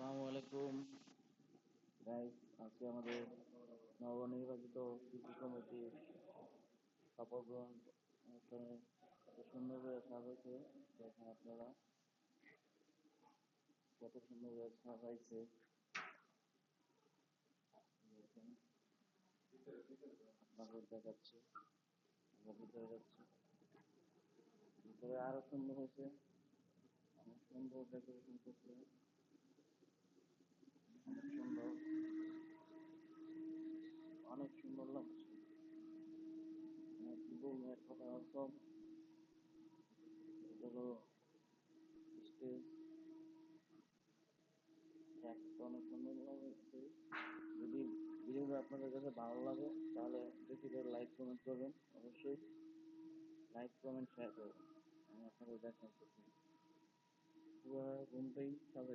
আসসালামু আলাইকুম গাইস। আজকে আমাদের নবনির্বাচিত কৃষি কমিটির শপথ গ্রহণ অনুষ্ঠানে কত সুন্দর করে সাজাইছে। দেখেন আপনারা কত সুন্দর করে সাজাইছে। দেখেন আপনাদের দেখাচ্ছি, আমরা ভিতরে যাচ্ছি, ভিতরে আরো সুন্দর হয়েছে, অনেক সুন্দর ডেকোরেশন করছে, অনেক সুন্দর, অনেক সুন্দর লাগছে। কি বলবো, এক কথা সব হলো স্টেজ অনেক সুন্দর লাগছে। যদি ভিডিওটা আপনাদের কাছে ভালো লাগে তাহলে বেশি করে লাইক কমেন্ট করবেন, অবশ্যই লাইক কমেন্ট শেয়ার করবেন। আমি আপনাদের দেখাচ্ছি পুরো রুমটাই সাজাই।